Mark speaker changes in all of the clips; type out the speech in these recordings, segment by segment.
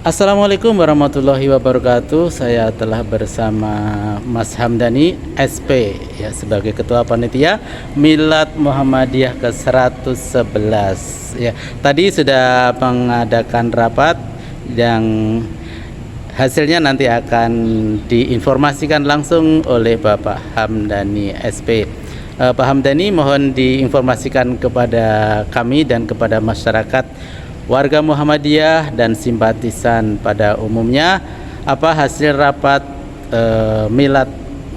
Speaker 1: Assalamualaikum warahmatullahi wabarakatuh. Saya telah bersama Mas Hamdani SP ya sebagai Ketua Panitia Milad Muhammadiyah ke-111 ya. Tadi sudah mengadakan rapat yang hasilnya nanti akan diinformasikan langsung oleh Bapak Hamdani SP. Pak Hamdani, mohon diinformasikan kepada kami dan kepada masyarakat warga Muhammadiyah dan simpatisan pada umumnya, apa hasil rapat Milad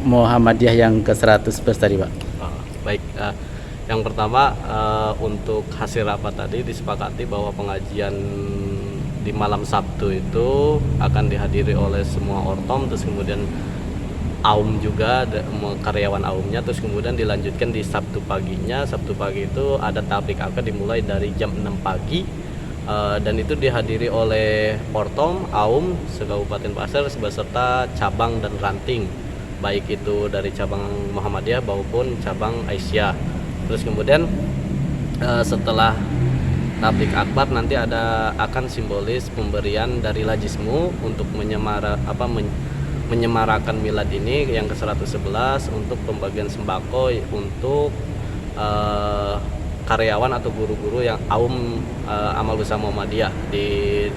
Speaker 1: Muhammadiyah yang ke-111 tadi, Pak?
Speaker 2: Baik, yang pertama untuk hasil rapat tadi disepakati bahwa pengajian di malam Sabtu itu akan dihadiri oleh semua ortom, terus kemudian AUM juga, karyawan AUM-nya, terus kemudian dilanjutkan di Sabtu paginya. Sabtu pagi itu ada tablik akad dimulai dari jam 6 pagi. Dan itu dihadiri oleh Portom, AUM, se-Kabupaten Pasir beserta cabang dan ranting, baik itu dari cabang Muhammadiyah maupun cabang Aisyah. Terus kemudian setelah tablik akbar nanti akan simbolis pemberian dari Lajismu untuk menyemarakan milad ini yang ke-111 untuk pembagian sembako untuk karyawan atau guru-guru yang AUM Amal Usaha Muhammadiyah di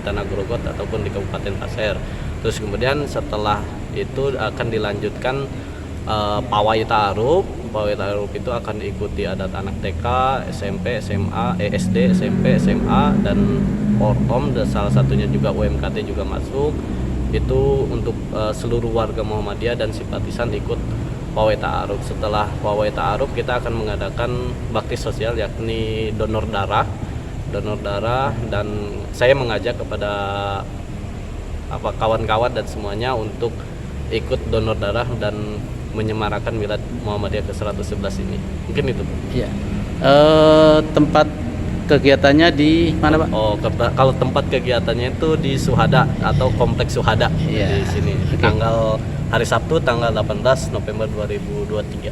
Speaker 2: Tanah Grogot ataupun di Kabupaten Pasir. Terus kemudian setelah itu akan dilanjutkan pawai ta'aruf. Pawai ta'aruf itu akan diikuti adat anak TK, SMP, SMA, SD, SMP, SMA, dan Portom, dan salah satunya juga UMKT juga masuk. Itu untuk seluruh warga Muhammadiyah dan simpatisan ikut pawai ta'aruf. Setelah pawai ta'aruf kita akan mengadakan bakti sosial, yakni donor darah, dan saya mengajak kepada kawan-kawan dan semuanya untuk ikut donor darah dan menyemarakan Milad Muhammadiyah ke-111 ini. Mungkin itu.
Speaker 1: Iya. Tempat kegiatannya di mana, Pak?
Speaker 2: Kalau tempat kegiatannya itu di Suhada atau Kompleks Suhada, di sini.
Speaker 1: Okay.
Speaker 2: Hari Sabtu tanggal 18 November 2023.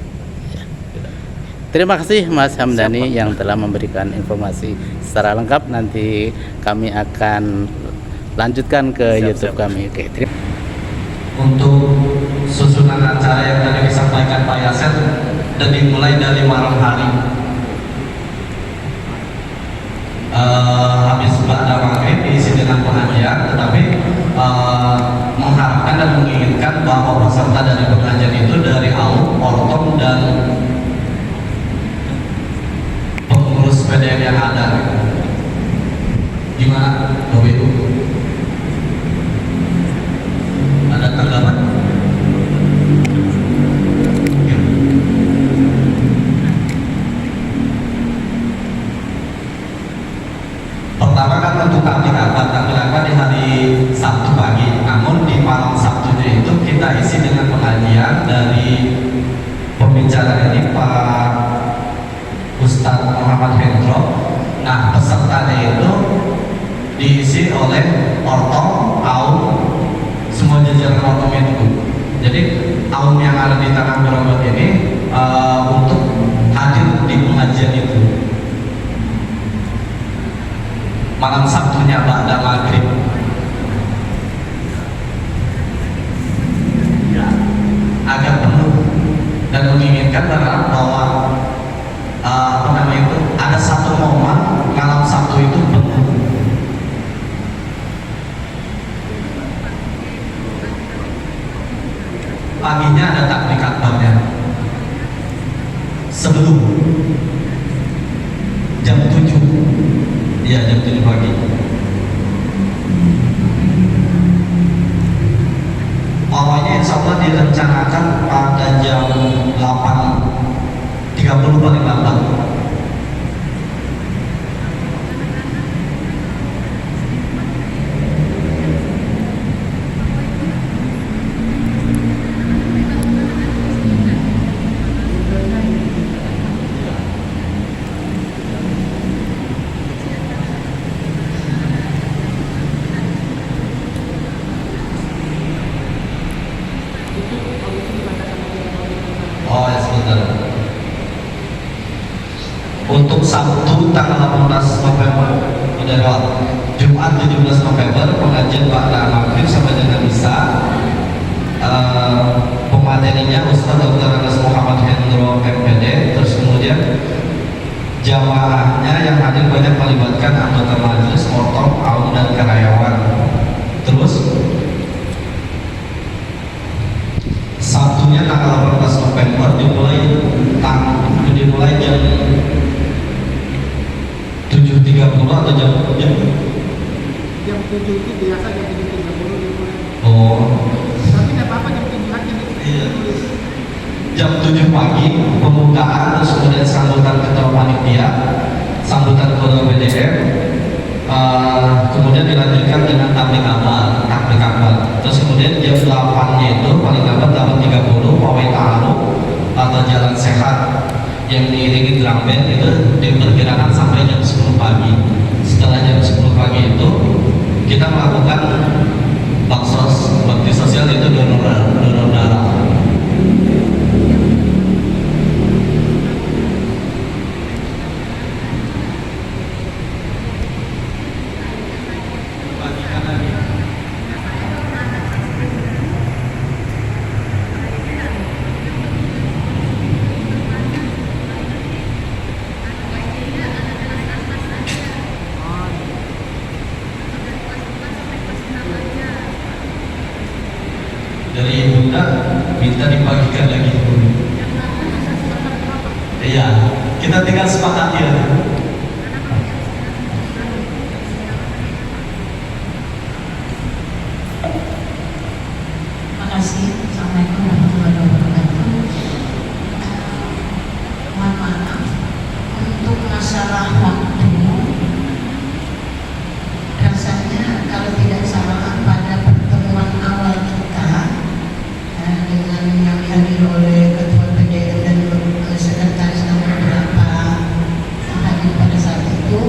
Speaker 1: Terima kasih Mas Hamdani yang telah memberikan informasi secara lengkap. Nanti kami akan lanjutkan ke YouTube kami. Oke,
Speaker 3: untuk susunan acara yang tadi disampaikan Pak Yasen dan dimulai dari malam hari, habis pada maghrib diisi dengan pengajian, tetapi mengharapkan dan menginginkan bahwa peserta dari pengajian itu dari AUM, Portom, dan pengurus PDM yang ada. Gimana, Bapak Ibu? Ada tanggapan? Pertama kan untuk tablik akbar di hari Sabtu pagi, namun di malam Sabtunya itu kita isi dengan pengajian dari pembicara ini Pak Ustadz Muhammad Hendro. Nah, pesertanya itu diisi oleh ortom, AUM, semua jajaran ortom itu. Jadi AUM yang ada di Tanah Grogot ini untuk hadir di pengajian itu malam Sabtunya ba'da maghrib. Ya, agak penuh dan menginginkan berharap bahwa ada satu momen malam Sabtu itu penuh. Paginya ada takbir akbarnya sebelum jam 7. Iya, jam 7 pagi. Pawainya insya Allah direncanakan pada jam 8.30 paling lambat. Oh ya, sebentar. Untuk Sabtu tanggal 18 November, Jumat 17 November pengajian Pak Acaranya yang hadir banyak melibatkan anggota majelis, ortom, AUM, dan karyawan. Terus Sabtunya tanggal 18 November dimulai jam 7.30 atau jam
Speaker 4: jam 7 itu biasa jam 7.30 dimulai.
Speaker 3: Oh,
Speaker 4: Tapi nggak apa-apa jam 7 aja nih.
Speaker 3: iya. Jam 7 pagi pembukaan, terus kemudian sambutan ketua panitia, sambutan ketua BDM, kemudian dilanjutkan dengan tablik akbar. Terus kemudian jam 8-nya itu paling lambat 8.30 pawai ta'aruf atau jalan sehat yang diiringi drum band itu diperkirakan sampai jam 10 pagi. Setelah jam 10 pagi itu kita melakukan bakti sosial, itu donor darah. Dari Bunda minta dibagikan lagi. Iya, kita tinggal sepakati ya.
Speaker 5: Terima kasih. Assalamualaikum warahmatullahi wabarakatuh. Mohon maaf untuk masalah waktu. Rasanya kalau tidak salah pada pertemuan awal kita dengan yang dihadiri oleh Ketua PDM dan Sekretaris dan beberapa yang hadir pada saat itu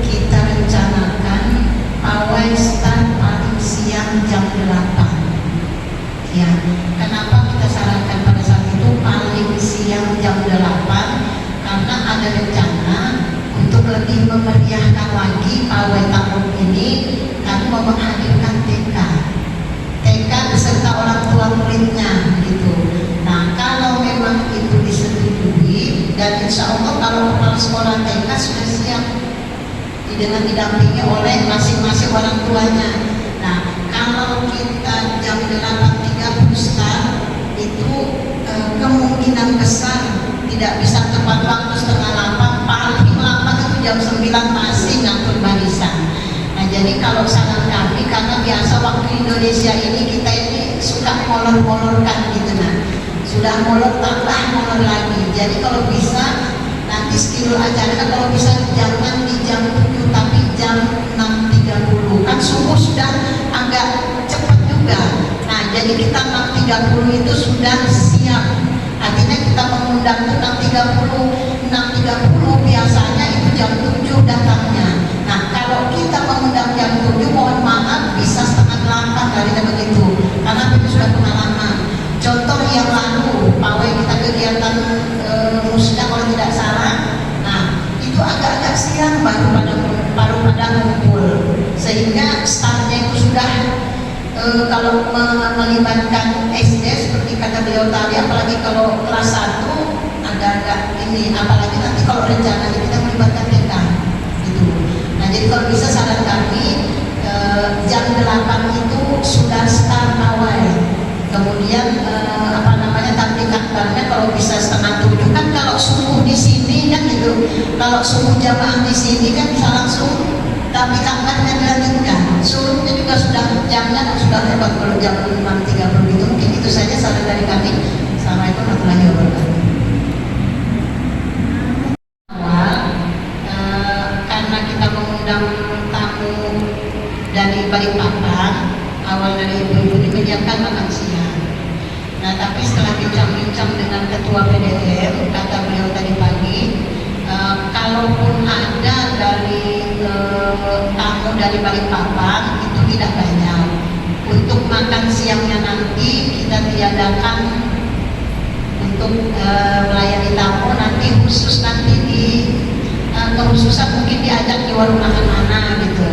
Speaker 5: kita rencanakan pawai start paling siang jam 8. Ya, kenapa kita sarankan pada saat itu paling siang jam 8? Karena ada rencana untuk lebih memeriahkan lagi pawai tahun ini, kami mau menghadirkan TK beserta orang tua muridnya gitu. Nah, kalau memang itu disetujui, dan insya Allah kalau kepala sekolah TK sudah siap dengan didampingi oleh masing-masing orang tuanya. Nah, kalau kita jam 8.30 start itu kemungkinan besar tidak bisa tepat waktu setengah 8, paling lambat itu jam 9 masih ngatur barisan. Nah, jadi kalau saran kami, karena biasa waktu Indonesia ini kita ini suka molor-molorkan gitu, nah sudah molor tambah molor lagi. Jadi kalau bisa nanti schedule acara kan kalau bisa jangan di jam 7 tapi jam 6.30, kan subuh sudah agak cepat juga. Nah, jadi kita 6.30 itu sudah siap, artinya kita mengundang itu 6.30 biasanya itu jam 7 datangnya. Nah, kalau kita mengundang jam 7, mohon maaf bisa setengah 8 dari begitu, karena itu sudah pengalaman. Contoh yang lalu, pawai kita kegiatan musda kalau tidak salah, nah itu agak-agak siang baru pada ngumpul, sehingga startnya itu sudah kalau melibatkan SD seperti kata beliau tadi, apalagi kalau kelas 1 agak-agak ini, apalagi nanti kalau rencananya kita melibatkan TK gitu. Nah, jadi kalau bisa saran kami jam 8 itu sudah start awal, kemudian tablik akbarnya kalau bisa setengah 7, kan kalau subuh di sini kan gitu, kalau subuh jamaah di sini kan bisa langsung tablik akbarnya dilanjutkan, suruhnya juga sudah jamnya sudah lewat. Kalau jam 6.30 itu mungkin itu saja saran dari kami. Assalamualaikum warahmatullahi wabarakatuh. Karena kita mengundang tamu dari Balikpapan, awal dari ibu-ibu menyediakan makan siang. Nah, tapi setelah bincang-bincang dengan Ketua PDM, kata beliau tadi pagi, kalaupun ada dari tamu dari Balikpapan itu tidak banyak. Untuk makan siangnya nanti kita tiadakan untuk melayani tamu, nanti khusus nanti di kekhususan mungkin diajak di warung makan mana gitu.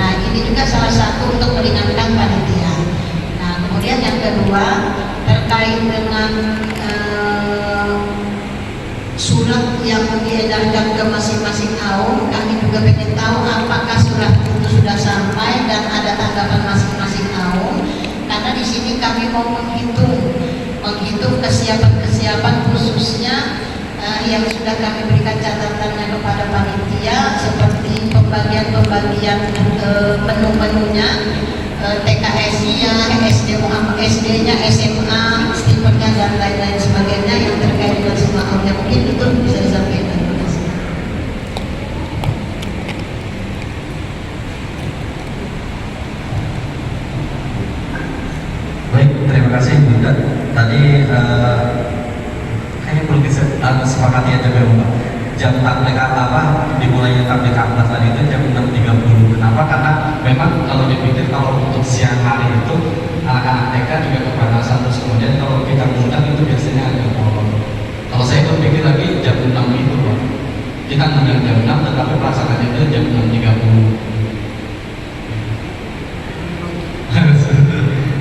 Speaker 5: Nah, ini juga salah satu untuk meringankan panitia. Nah, kemudian yang kedua terkait dengan surat yang dipindahkan ke masing-masing AUM, kami juga ingin tahu apakah surat itu sudah sampai dan ada tanggapan masing-masing AUM. Karena di sini kami mau menghitung kesiapan khususnya yang sudah kami berikan catatannya kepada panitia, seperti pembagian menu-menunya, TKS-nya, SD-nya, SMA, stipennya dan lain-lain sebagainya yang terkait dengan semua AUM. Mungkin itu bisa disampaikan. Terima kasih.
Speaker 3: Baik, terima kasih Bunda. Tadi kayaknya perlu disepakati aja Mbak. Jam tablik apa dimulainya tablik akbar tadi itu jam 6.30. Kenapa? Karena memang kalau dipikir kalau untuk siang hari itu anak-anak TK juga kepanasan, terus kemudian kalau kita ngundang itu biasanya agak molor. Kalau saya berpikir lagi jam 6 itu Pak. Kita ngundang jam 6 tetapi pelaksanaannya itu jam 6.30.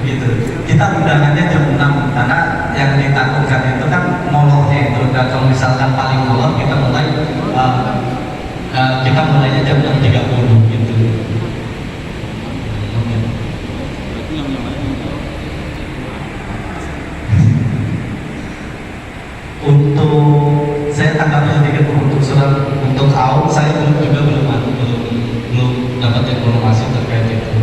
Speaker 3: Gitu. Kita undangannya jam 6 karena yang ditakutkan itu kan molornya itu. Dan kalau misalkan paling molor kita mulainya jam 6.30 gitu. Untuk saya tanggapi sedikit untuk surat untuk AUM, saya belum dapat informasi terkait itu.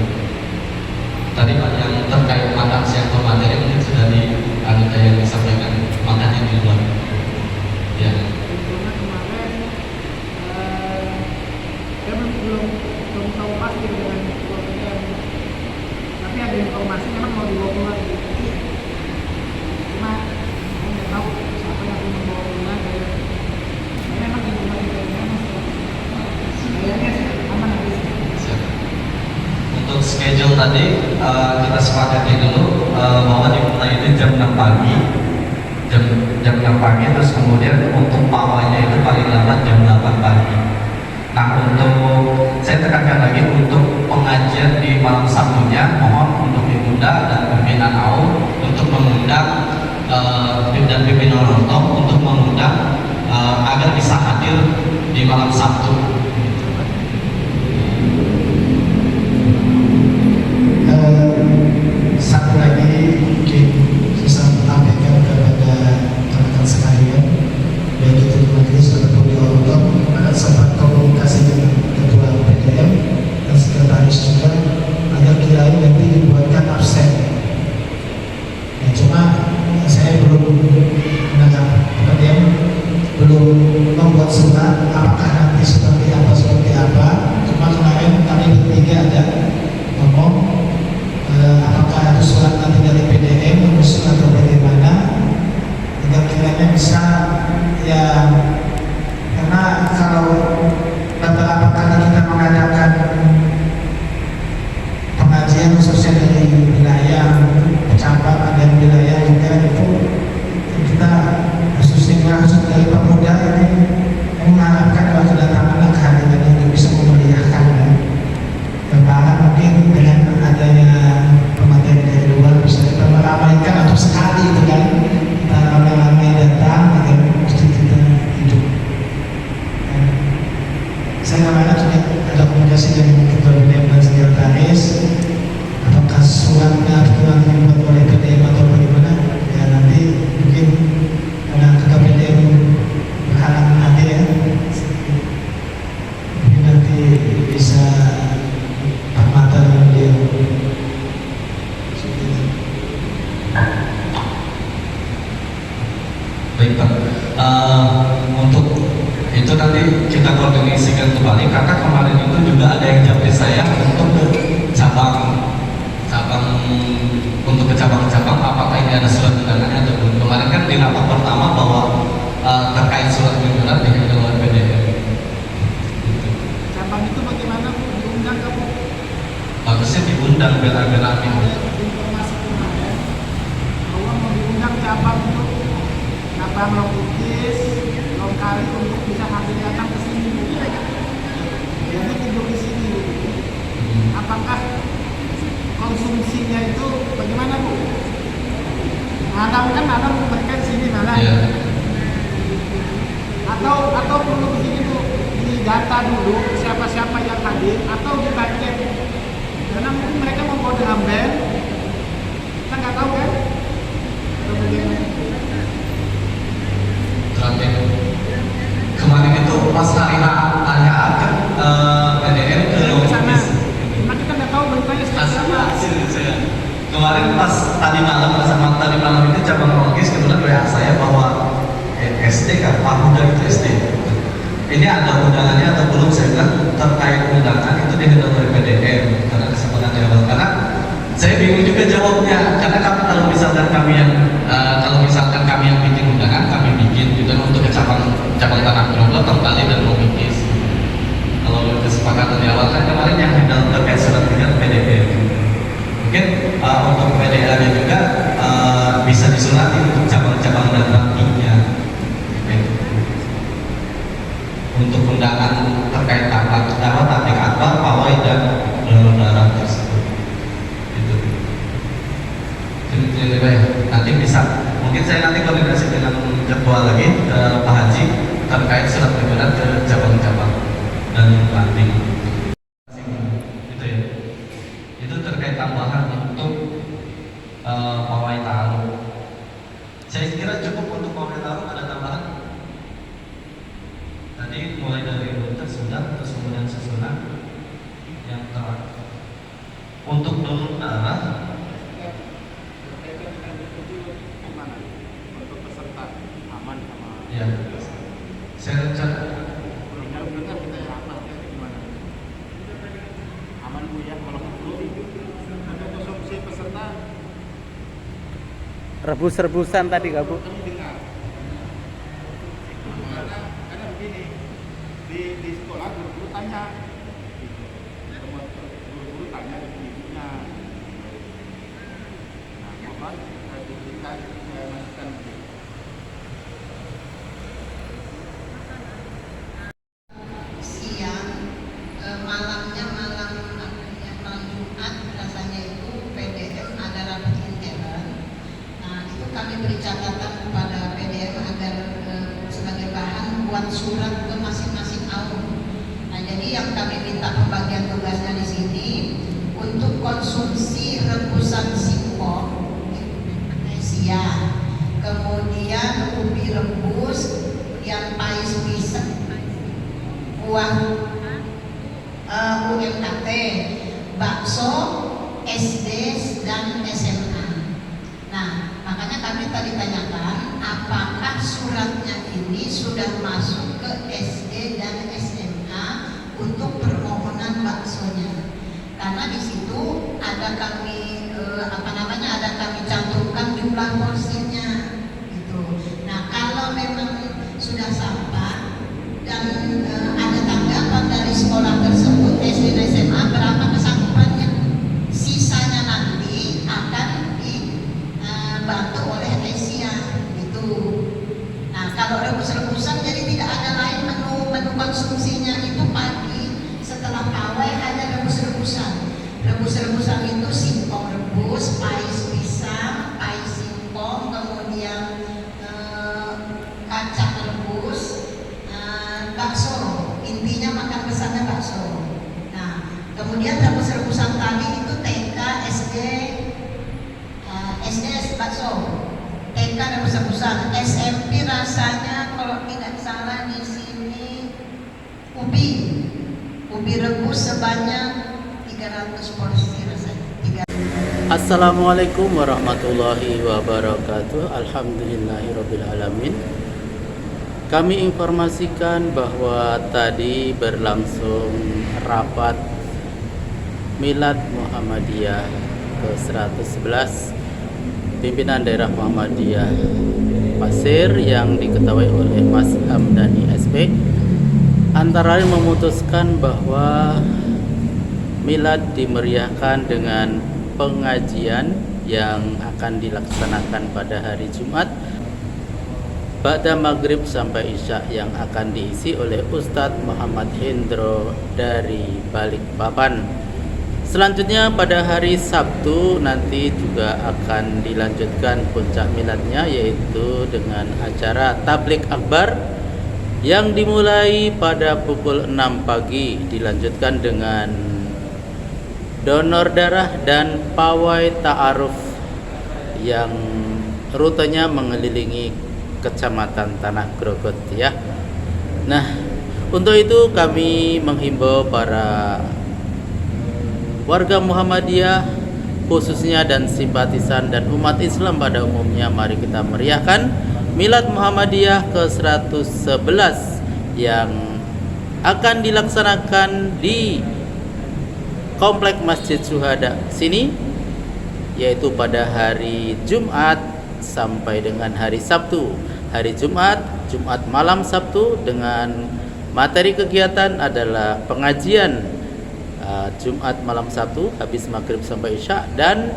Speaker 3: Tadi Pak yang terkait makan siang atau materi mungkin sudah ada yang disampaikan makannya di luar. Ya.
Speaker 4: Karena kemarin saya belum tahu pasti dengan keluarga, tapi ada informasi memang mau dibawa pulang. Cuma saya nggak tahu siapa yang mau membawa pulang. Saya memang di rumah juga kayaknya aman nanti.
Speaker 3: Siap. Untuk schedule tadi kita sepakati dulu bahwa dimulai itu jam 6 pagi, jam 6 pagi, terus kemudian untuk pawainya itu paling lambat jam 8 pagi. Nah, untuk saya tekankan lagi untuk pengajian di malam Sabtunya, mohon untuk Ibunda dan pimpinan AUM untuk mengundang dan pimpinan ortom untuk mengundang agar bisa hadir di malam Sabtu.
Speaker 6: Satu lagi mungkin saya sampaikan kepada teman-teman sekalian, baik itu di majelis ataupun di ortom, akan sempat komunikasi dengan ketua PDM dan sekretaris juga agar kirain nanti dibuatkan absen. Ya, cuma saya belum mendengar PDM belum membuat surat apakah nanti seperti apa. Cuma kemarin kami bertiga ada ngomong apakah itu surat nanti dari PDM menyusul atau bagaimana, agar kiranya bisa ya, karena kalau beberapa kali kita mengadakan pengajian khususnya dari wilayah cabang, ada wilayah juga itu kita khususnya dari pemuda ini mengharapkan bahwa kedatangan kehadiran itu bisa memeriahkan lebaran. Mungkin dengan adanya pemateri dari luar bisa kita meramaikan atau sekali itu kan kita ramai-ramai datang agar masjid kita hidup. Saya kemarin juga ada komunikasi dengan ketua PDM dan sekretaris, apakah suratnya harus dibuat oleh PDM atau bagaimana ya, nanti mungkin karena ketua PDM berhalangan hadir ya, mungkin nanti bisa mata dengan dia.
Speaker 3: Baik Pak, untuk itu nanti kita koordinasikan kembali karena kemarin itu juga ada yang japri saya untuk ke cabang untuk ke cabang-cabang apakah ini ada surat undangannya atau belum. Kemarin kan di rapat pertama bahwa terkait surat undangan dengan oleh PDM.
Speaker 4: Cabang itu bagaimana Bu? Diundang ke Bu?
Speaker 3: Harusnya diundang benar-benar
Speaker 4: Informasi kemarin bahwa mau diundang cabang itu, cabang Longkukis, Longkali untuk bisa hadir datang ke sini Bu. Jadi tidur di sini Bu. Apakah konsumsinya itu bagaimana Bu? Adam kan ada mereka di sini malah.
Speaker 3: ya.
Speaker 4: Atau perlu begini tuh, didata dulu siapa-siapa yang hadir atau ditarget. Karena mungkin mereka mau bawa dengan band, kita nggak tahu kan? Atau bagaimana?
Speaker 3: Terakhir kemarin itu pas hari H kan PDM ke
Speaker 4: Sana, cuma kita nggak tahu beritanya seperti apa.
Speaker 3: hasil. Kemarin pas tadi malam itu cabang logis kebetulan WA saya bahwa SD kan Pak Huda itu SD. Ini ada undangannya atau belum, saya bilang terkait undangan itu dihendaki oleh PDM karena kesempatan awal. Karena saya bingung juga jawabnya karena kalau misalkan kami yang bikin undangan kami bikin gitu untuk cabang tanah Grogol, Terkali dan Lomikis. Kalau kesepakatan di awal kan kemarin yang handle terkait surat dengan PDM. Mungkin untuk PDL nya juga bisa disulati untuk cabang-cabang dan nantinya. Untuk undangan terkait tablik akbar, pawai dan donor darah tersebut. Itu nanti bisa. Mungkin saya nanti koordinasi dengan ketua lagi Pak Haji terkait surat edaran ke cabang-cabang dan nanti. Itu ya. Itu terkait tambahan untuk pawai taruh. Saya kira cukup untuk pawai taruh, ada tambahan. Tadi mulai dari rute sudah, terus kemudian susunan yang terakhir. Untuk donor darah,
Speaker 4: Untuk peserta aman sama.
Speaker 3: ya, saya rencana
Speaker 4: Dengar kita yang aman ya gimana? Aman Bu ya kalau perlu. Untuk konsumsi peserta
Speaker 1: Rebus-rebusan tadi Kak Bu.
Speaker 4: kami dengar. Karena begini, di sekolah guru-guru tanya, guru-guru tanya ibunya. Nah, mohon diberikan masukan.
Speaker 5: Siang, malamnya malam Jumat rasanya itu PDM ada rapat intern. Nah itu kami beri catatan kepada PDM agar sebagai bahan buat surat ke masing-masing AUM. Nah jadi yang kami minta pembagian tugasnya di sini untuk konsumsi rebusan singkong, magnesia, kemudian ubi rebus, kemudian pais pisang, buah UMKT, bakso, SD dan SMA. Nah, makanya kami tadi tanyakan apakah suratnya ini sudah masuk ke SD dan SMA untuk permohonan baksonya. Karena di situ ada kami ada kami cantumkan jumlah porsinya gitu. Nah, kalau memang sudah sampai dan ada tanggapan dari sekolah tersebut SD dan SMA berapa kesanggupannya, sisanya nanti akan dibantu oleh Asia gitu. Nah kalau rebus-rebusan jadi tidak ada lain menu konsumsinya itu pagi setelah pawai hanya rebus-rebusan. Rebus-rebusan itu singkong rebus, pais pisang, pais singkong, kemudian kacang rebus, bakso, intinya makan pesannya bakso. Nah, kemudian rebus-rebusan tadi itu TK, SD bakso, TK rebus-rebusan, SMP rasanya kalau tidak salah di sini ubi rebus sebanyak 300 porsi rasanya.
Speaker 1: Assalamualaikum warahmatullahi wabarakatuh. Alhamdulillahirrabbilalamin. Kami informasikan bahwa tadi berlangsung rapat Milad Muhammadiyah ke-111 pimpinan daerah Muhammadiyah Pasir yang diketahui oleh Mas Hamdani SP, antara lain memutuskan bahwa Milad dimeriahkan dengan pengajian yang akan dilaksanakan pada hari Jumat Ba'da maghrib sampai isya yang akan diisi oleh Ustadz Muhammad Hendro dari Balikpapan. Selanjutnya pada hari Sabtu nanti juga akan dilanjutkan puncak miladnya, yaitu dengan acara tablik akbar yang dimulai pada pukul 6 pagi, dilanjutkan dengan donor darah dan pawai ta'aruf yang rutenya mengelilingi Kecamatan Tanah Grogot ya. Nah, untuk itu kami menghimbau para warga Muhammadiyah khususnya dan simpatisan dan umat Islam pada umumnya, mari kita meriahkan Milad Muhammadiyah ke-111 yang akan dilaksanakan di Komplek Masjid Syuhada sini, yaitu pada hari Jumat sampai dengan hari Sabtu. Hari Jumat malam Sabtu, dengan materi kegiatan adalah pengajian Jumat malam Sabtu habis maghrib sampai isya, dan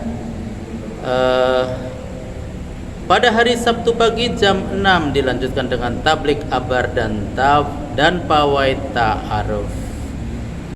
Speaker 1: pada hari Sabtu pagi jam 6 dilanjutkan dengan tablik abar dan pawai ta'aruf.